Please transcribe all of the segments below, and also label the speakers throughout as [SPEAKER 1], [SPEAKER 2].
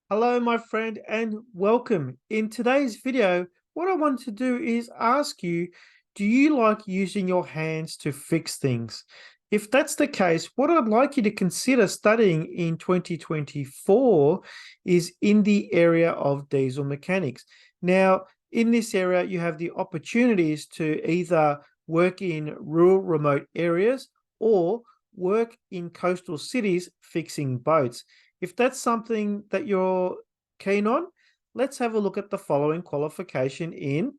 [SPEAKER 1] Hello, my friend, and welcome. In today's video, what I want to do is ask you, do you like using your hands to fix things? If that's the case, what I'd like you to consider studying in 2024 is in the area of diesel mechanics. Now, in this area, you have the opportunities to either work in rural, remote areas or work in coastal cities fixing boats. If that's something that you're keen on, let's have a look at the following qualification in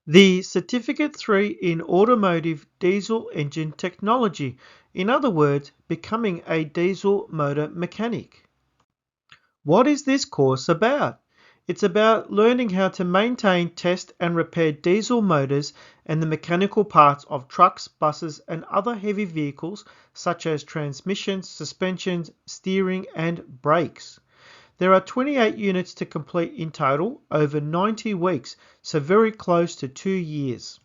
[SPEAKER 1] the Certificate 3 in Automotive Diesel Engine Technology. In other words, becoming a diesel motor mechanic. What is this course about? It's about learning how to maintain, test and repair diesel motors and the mechanical parts of trucks, buses and other heavy vehicles such as transmissions, suspensions, steering and brakes. There are 28 units to complete in total over 90 weeks, so very close to 2 years.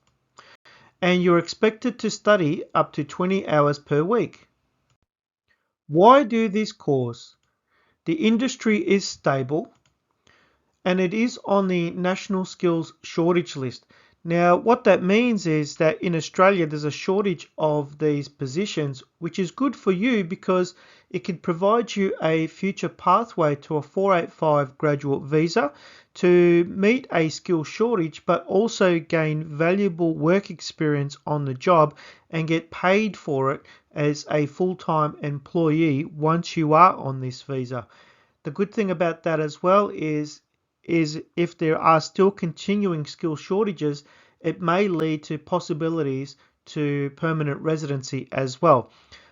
[SPEAKER 1] And you're expected to study up to 20 hours per week. Why do this course? The industry is stable and it is on the National Skills Shortage List. Now, what that means is that in Australia, there's a shortage of these positions, which is good for you because it can provide you a future pathway to a 485 graduate visa to meet a skill shortage, but also gain valuable work experience on the job and get paid for it as a full-time employee once you are on this visa. The good thing about that as well is if there are still continuing skill shortages, it may lead to possibilities to permanent residency as well.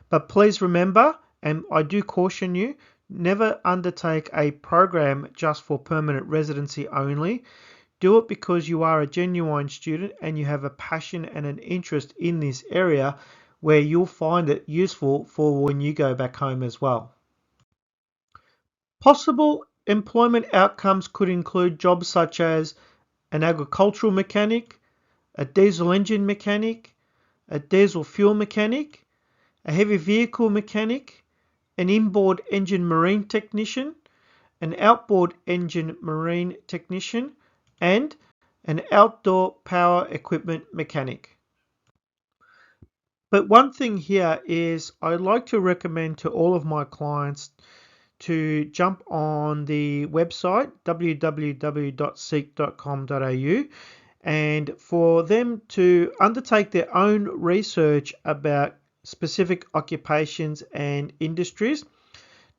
[SPEAKER 1] But please remember, and I do caution you, never undertake a program just for permanent residency only. Do it because you are a genuine student and you have a passion and an interest in this area where you'll find it useful for when you go back home as well. Possible employment outcomes could include jobs such as an agricultural mechanic, a diesel engine mechanic, a diesel fuel mechanic, a heavy vehicle mechanic, an inboard engine marine technician, an outboard engine marine technician, and an outdoor power equipment mechanic. But one thing here is I'd like to recommend to all of my clients to jump on the website www.seek.com.au and for them to undertake their own research about specific occupations and industries.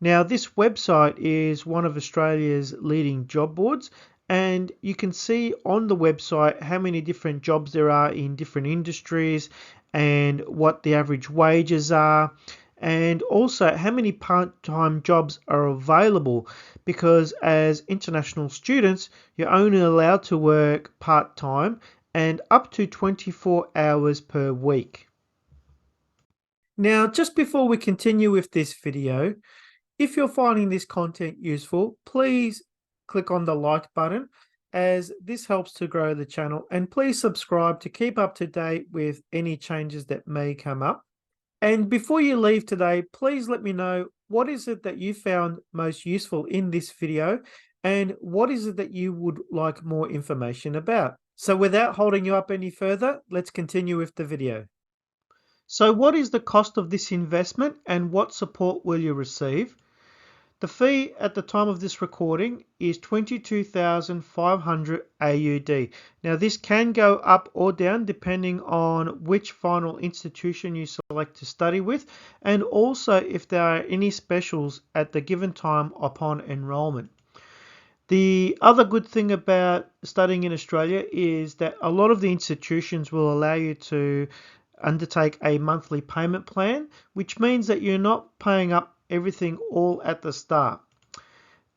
[SPEAKER 1] Now, this website is one of Australia's leading job boards, and you can see on the website how many different jobs there are in different industries and what the average wages are, and also how many part-time jobs are available, because as international students, you're only allowed to work part-time and up to 24 hours per week. Now, just before we continue with this video, if you're finding this content useful, please click on the like button as this helps to grow the channel, and please subscribe to keep up to date with any changes that may come up. And before you leave today, please let me know what is it that you found most useful in this video and what is it that you would like more information about. So without holding you up any further, let's continue with the video. So what is the cost of this investment and what support will you receive? The fee at the time of this recording is 22,500 AUD. Now this can go up or down depending on which final institution you select to study with, and also if there are any specials at the given time upon enrolment. The other good thing about studying in Australia is that a lot of the institutions will allow you to undertake a monthly payment plan, which means that you're not paying up everything all at the start.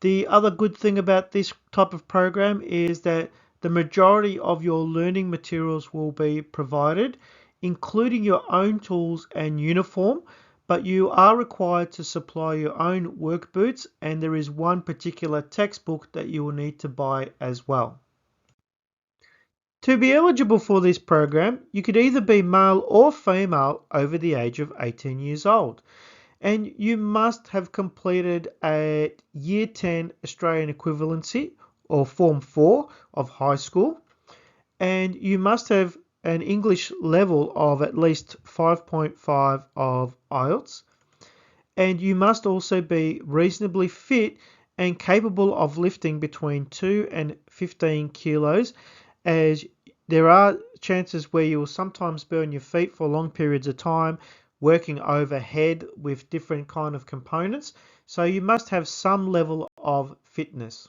[SPEAKER 1] The other good thing about this type of program is that the majority of your learning materials will be provided, including your own tools and uniform, but you are required to supply your own work boots, and there is one particular textbook that you will need to buy as well. To be eligible for this program, you could either be male or female over the age of 18 years old. And you must have completed a Year 10 Australian equivalency or Form 4 of high school, and you must have an English level of at least 5.5 of IELTS, and you must also be reasonably fit and capable of lifting between 2 and 15 kilos, as there are chances where you will sometimes be on your feet for long periods of time working overhead with different kind of components, so you must have some level of fitness.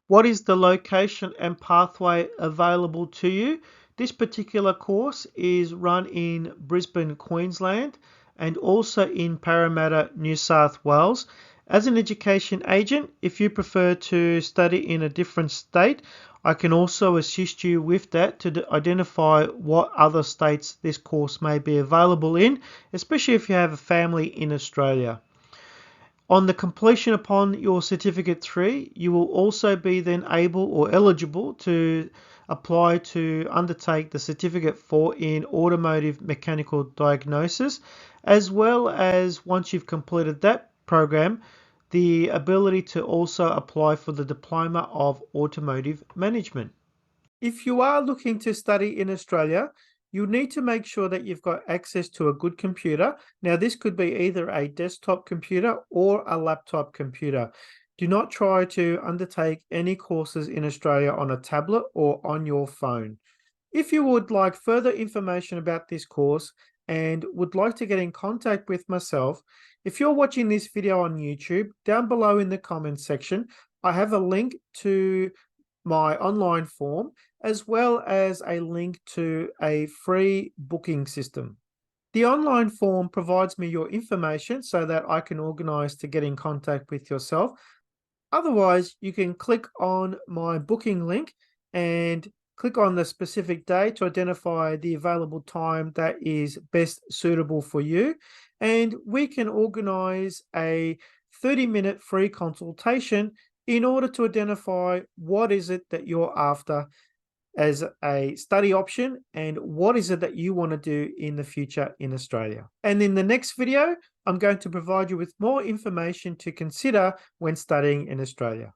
[SPEAKER 1] What is the location and pathway available to you? This particular course is run in Brisbane, Queensland, and also in Parramatta, New South Wales. As an education agent, if you prefer to study in a different state, I can also assist you with that to identify what other states this course may be available in, especially if you have a family in Australia. On the completion upon your Certificate 3, you will also be then able or eligible to apply to undertake the Certificate 4 in Automotive Mechanical Diagnosis, as well as once you've completed that program, the ability to also apply for the Diploma of Automotive Management. If you are looking to study in Australia, you need to make sure that you've got access to a good computer. Now, this could be either a desktop computer or a laptop computer. Do not try to undertake any courses in Australia on a tablet or on your phone. If you would like further information about this course and would like to get in contact with myself, if you're watching this video on YouTube, down below in the comments section, I have a link to my online form, as well as a link to a free booking system. The online form provides me your information so that I can organize to get in contact with yourself. Otherwise, you can click on my booking link and click on the specific day to identify the available time that is best suitable for you. And we can organize a 30-minute free consultation in order to identify what is it that you're after as a study option and what is it that you want to do in the future in Australia. And in the next video, I'm going to provide you with more information to consider when studying in Australia.